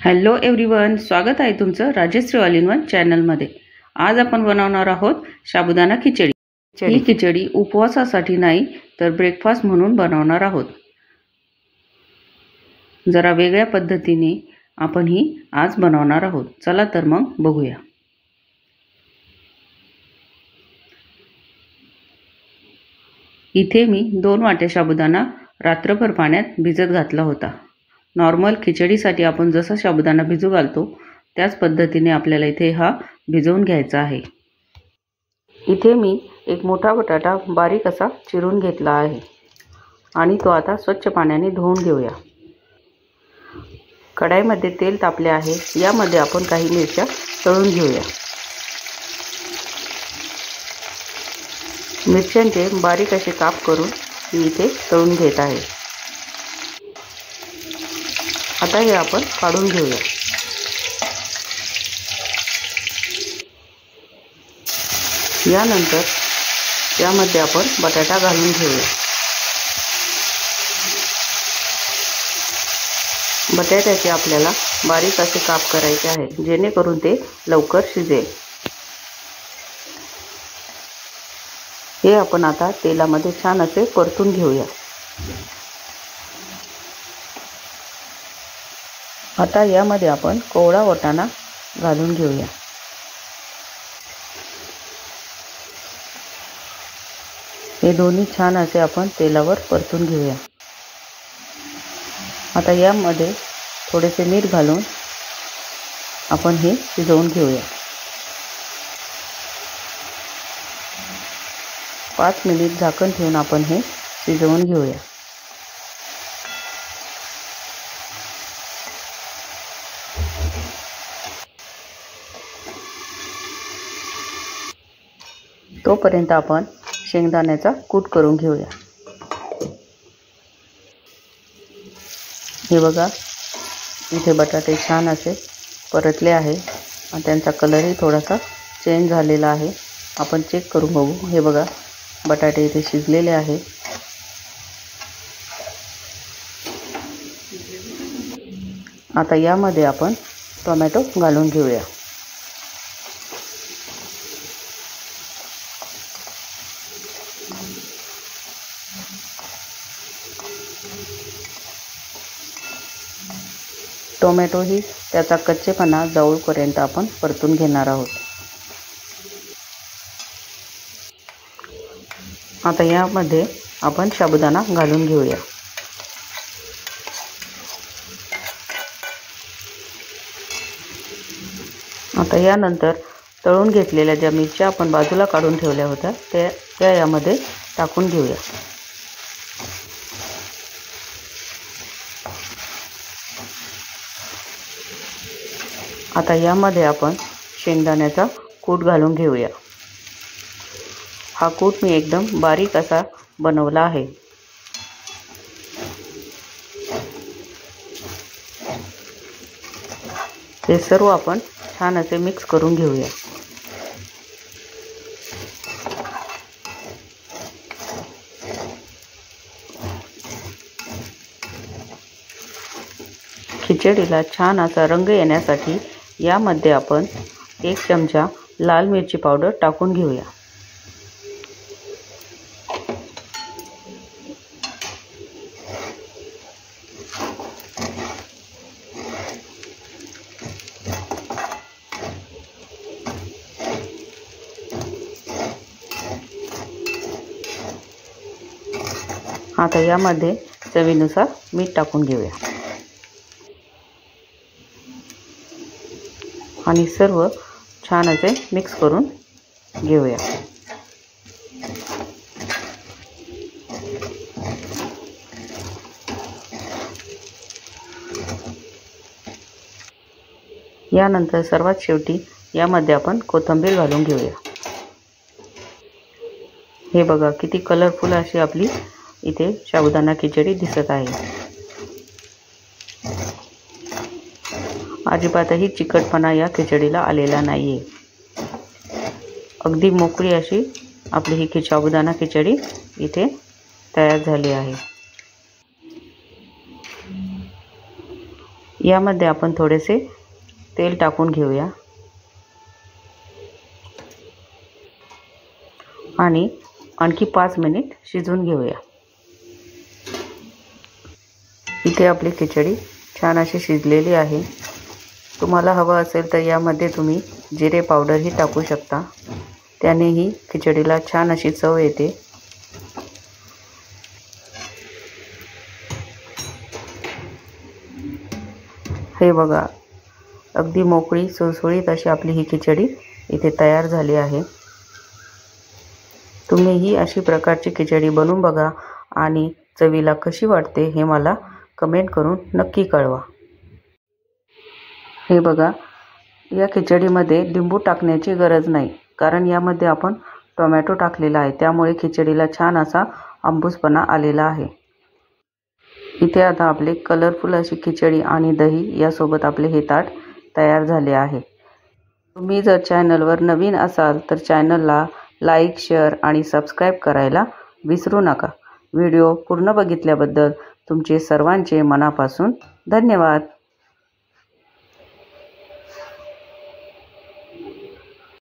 Hello everyone, स्वागत आहे तुमचं राजश्री ऑल इन वन चॅनलमध्ये। आज आपण बनवणार आहोत साबुदाणा खिचडी। ही खिचडी उपवासासाठी नाही तर ब्रेकफास्ट म्हणून बनवणार आहोत। जरा वेगळ्या पद्धतीने आपण ही आज बनवणार आहोत। चला तर मग बघूया। इथे मी 2 वाट्या साबुदाणा रात्रभर पाण्यात भिजत घातला होता। नॉर्मल खिचडीसाठी आपण जसा साबुदाणा भिजू घालतो त्याच पद्धतीने आपल्याला इथे हा भिजवून घ्यायचा आहे। इथे मी एक मोठा बटाटा बारीक असा चिरून घेतला आहे आणि तो आता स्वच्छ पाण्याने धुवून घेऊया। कढईमध्ये तेल तापले आहे, यामध्ये आपण काही मिरच्या तळून घेऊया। मिरच्यांचे बारीक असे काप करून मी इथे तळून घेत आहे। आता हे आपण काढून घेऊया। यानंतर यामध्ये आपण बटाटा घालून घेऊया। बटाट्याचे आपल्याला बारीक असे काप करायचे आहेत जेणेकरून ते लवकर शिजेल। हे आपण आता तेलामध्ये छान असे परतून घेऊया। आता यामध्ये आपण कोवळा वाटाणा घालून घेऊया। हे दोन्ही छान असे आपण तेलावर परतून घेऊया। आता यामध्ये थोडेसे मीठ घालून आपण हे शिजवून घेऊया। 5 मिनिट झाकण ठेवून आपण हे शिजवून घेऊया। तोपर्यंत आपण शेंगदाण्याचा कूट करून घेऊया। हे बघा, इथे बटाटे छान असे परतले आहे आणि त्यांचा कलरही थोडासा चेंज झालेला आहे। आपण चेक करून बघू। हे बघा, बटाटे इथे शिजलेले आहे। आता यामध्ये आपण टोमॅटो घालून घेऊया। टोमॅटो ही त्याचा कच्चेपणा जाऊपर्यंत आपण परतून घेणार आहोत। आता यामध्ये आपण साबुदाणा घालून घेऊया। आता यानंतर तळून घेतलेल्या ज्या मिरच्या आपण बाजूला काढून ठेवल्या होत्या त्या यामध्ये टाकून घेऊया। आता यामध्ये आपण शेंगदाण्याचा कूट घालून घेऊया। हा कूट मी एकदम बारीक असा बनवला आहे। हे सर्व आपण छान असे मिक्स करून घेऊया। खिचडीला छान असा रंग येण्यासाठी यामध्ये आपण 1 चमचा लाल मिरची पावडर टाकून घेऊया। आता यामध्ये चवीनुसार मीठ टाकून घेऊया आणि सर्व छान असे मिक्स करून घेऊया। यानंतर सर्वात शेवटी यामध्ये आपण कोथिंबीर घालून घेऊया। हे बघा, किती कलरफुल अशी आपली इथे साबुदाणा खिचडी दिसत आहे। अजिबातही चिकटपणा या खिचडीला आलेला नाहीये। अगदी मोकळी अशी आपली ही साबुदाणा खिचडी इथे तयार झाली आहे। यामध्ये आपण थोडेसे तेल टाकून घेऊया आणि आणखी 5 मिनिट शिजवून घेऊया। इथे आपली खिचडी छान अशी शिजलेली आहे। तुम्हाला हवं असेल तर यामध्ये तुम्ही जिरे पावडरही टाकू शकता, त्यानेही खिचडीला छान अशी चव येते। हे बघा, अगदी मोकळी सुळसुळीत अशी आपली ही खिचडी इथे तयार झाली आहे। तुम्हीही अशी प्रकारची खिचडी बनवून बघा आणि चवीला कशी वाटते हे मला कमेंट करून नक्की कळवा। हे बघा, या खिचडीमध्ये लिंबू टाकण्याची गरज नाही, कारण यामध्ये आपण टोमॅटो टाकलेला आहे, त्यामुळे खिचडीला छान असा आंबूसपणा आलेला आहे। इथे आता आपले कलरफुल अशी खिचडी आणि दही यासोबत आपले हे ताट तयार झाले आहे। तुम्ही जर चॅनलवर नवीन असाल तर चॅनलला लाईक, शेअर आणि सबस्क्राईब करायला विसरू नका। व्हिडिओ पूर्ण बघितल्याबद्दल तुमचे सर्वांचे मनापासून धन्यवाद।